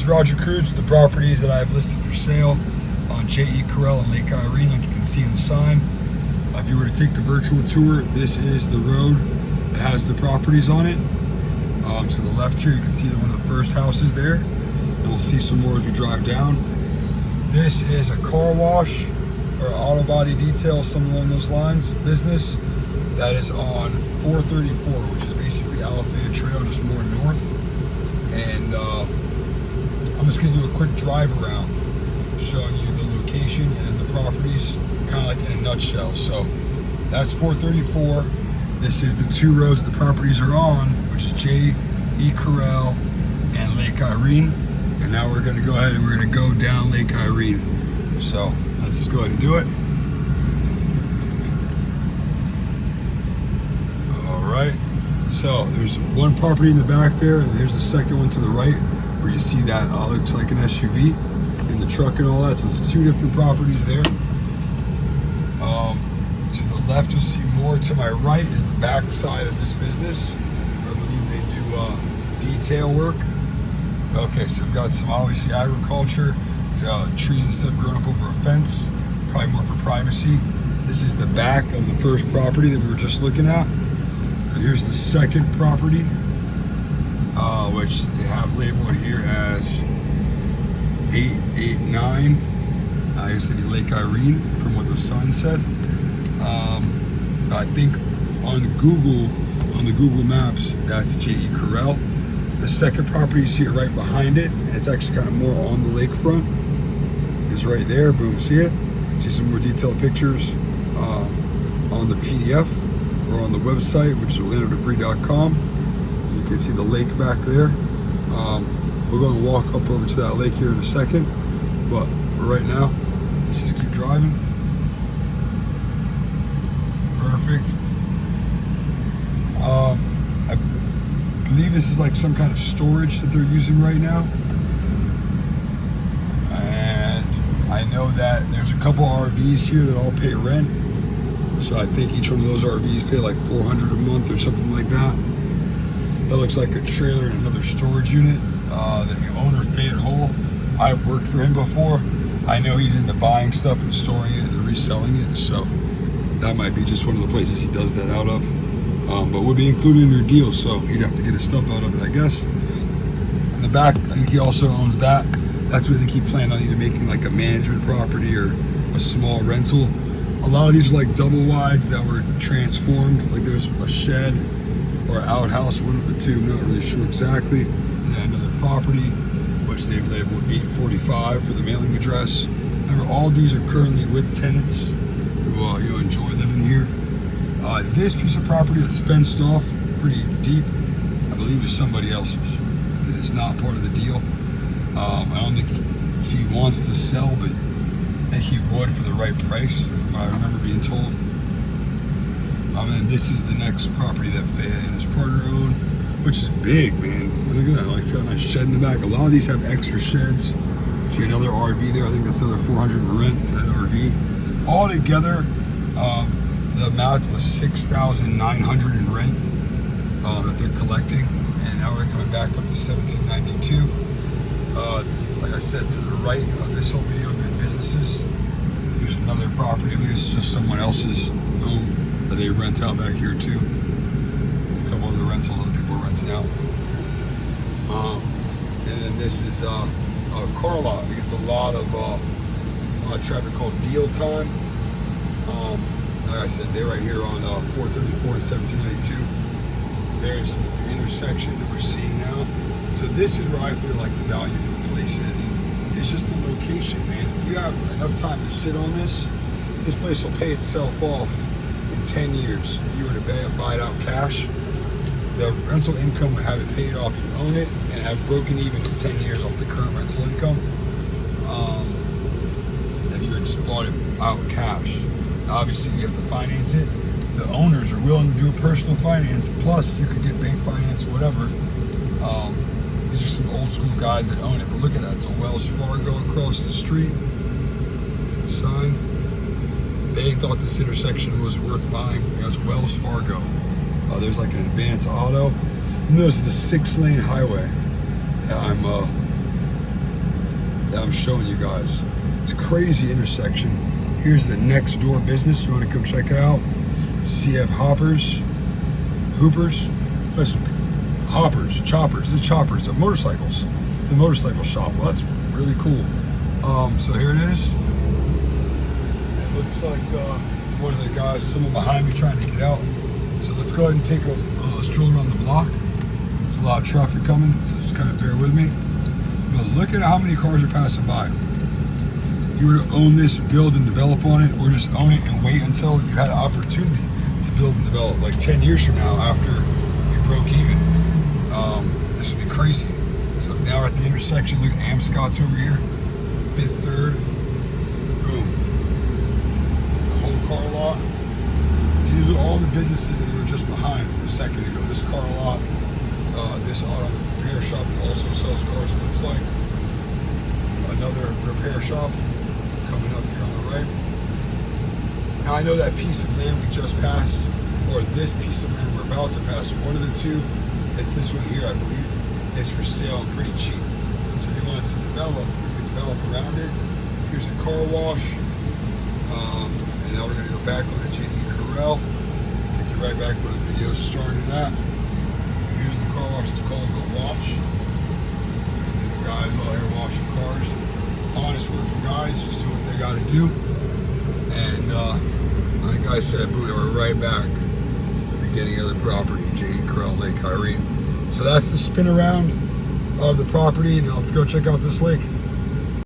Roger Cruz with the properties that I have listed for sale on J.E. Corral and Lake Irene, like you can see in the sign. If you were to take the virtual tour, this is the road that has the properties on it. To the left here, you can see one of the first houses there, and we'll see some more as we drive down. This is a car wash or auto body detail, something along those lines, business that is on 434, which is basically Alafaya Trail, just more north. And I'm just going to do a quick drive around, showing you the location and the properties, kind of like in a nutshell. So that's 434. This is the two roads the properties are on, which is J.E. Corral and Lake Irene. And now we're going to go ahead and we're going to go down Lake Irene. So let's just go ahead and do it. All right. So there's one property in the back there, and here's the second one to the right, where you see that looks like an SUV in the truck and all that. So it's two different properties there. To the left, you'll see more. To my right is the back side of this business. I believe they do detail work. Okay, so we've got some obviously agriculture, trees and stuff growing up over a fence, probably more for privacy. This is the back of the first property that we were just looking at. And here's the second property, which they have labeled here as 889. I guess it'd be Lake Irene from what the sign said. I think on the Google Maps, that's J.E. Corral. The second property you see it right behind it, and it's actually kind of more on the lakefront. Is right there. Boom, see it? See some more detailed pictures on the PDF or on the website, which is orlandodebris.com. You can see the lake back there. We're going to walk up over to that lake here in a second, but right now, let's just keep driving. Perfect. I believe this is like some kind of storage that they're using right now. And I know that there's a couple RVs here that all pay rent. So I think each one of those RVs pay like $400 a month or something like that. That looks like a trailer and another storage unit. The owner, Fayette Hole, I've worked for him before. I know he's into buying stuff and storing it and reselling it. So that might be just one of the places he does that out of. But would be included in your deal, so he'd have to get his stuff out of it, I guess. In the back, I think he also owns that. That's where they keep planning on either making like a management property or a small rental. A lot of these are like double wides that were transformed. Like there's a shed or outhouse, one of the two, I'm not really sure exactly. And then another property, which they've labeled 845 for the mailing address. Remember, all these are currently with tenants who enjoy living here. This piece of property that's fenced off pretty deep, I believe is somebody else's. It is not part of the deal. I don't think he wants to sell, but I think he would for the right price, from what I remember being told. And this is the next property that Fayette and his partner own, which is big, man. Look at that, like it's got a nice shed in the back. A lot of these have extra sheds. See another RV there, I think that's another $400 in rent, that RV. All together, the amount was $6,900 in rent that they're collecting, and now we're coming back up to $1,792. Like I said, to the right of this whole video, good businesses. Here's another property. I mean, this is just someone else's home that they rent out back here too. A couple other rentals, other people are renting out. And then this is a car lot. I think it's a lot of traffic called Deal Time. Like I said, they're right here on 434 and 1792. There's the intersection that we're seeing now. So this is where I feel like the value for the place is. It's just the location, man. If you have enough time to sit on this place will pay itself off in 10 years. If you were to buy it out cash, the rental income would have it paid off. You own it and have broken even in 10 years off the current rental income. If you had just bought it out cash. Obviously, you have to finance it. The owners are willing to do a personal finance. Plus, you could get bank finance, whatever. These are some old school guys that own it. But look at that. It's a Wells Fargo across the street. It's the sign. They thought this intersection was worth buying. It's Wells Fargo. There's like an Advance Auto. And this is the 6-lane highway that I'm that I'm showing you guys. It's a crazy intersection. Here's the next door business. You want to come check it out? CF Hoppers, Hoopers, listen, Hoppers, Choppers. The Choppers of motorcycles. It's a motorcycle shop. Well, that's really cool. So here it is. It looks like one of the guys, someone behind me trying to get out. So let's go ahead and take a stroll around the block. There's a lot of traffic coming, so just kind of bear with me. But look at how many cars are passing by. You were to own this, build and develop on it, or just own it and wait until you had an opportunity to build and develop, like 10 years from now after you broke even. This would be crazy. So now we're at the intersection. Look at Amscott's over here. Fifth Third. Boom. The whole car lot. These are all the businesses that were just behind a second ago. This car lot, this auto repair shop that also sells cars, it looks like. Another repair shop coming up here on the right. Now I know that piece of land we just passed, or this piece of land we're about to pass, one of the two, it's this one here I believe, is for sale and pretty cheap. So if you wanted to develop, you can develop around it. Here's a car wash. And now we're going to go back on to J.D. Carell. Take you right back where the video started at. Here's the car wash. It's called The Wash. These guys all here washing cars. Honest working guys, just doing what they got to do. And like I said, we're right back to the beginning of the property, J.D. Carell, Lake Irene. So that's the spin around of the property. Now let's go check out this lake.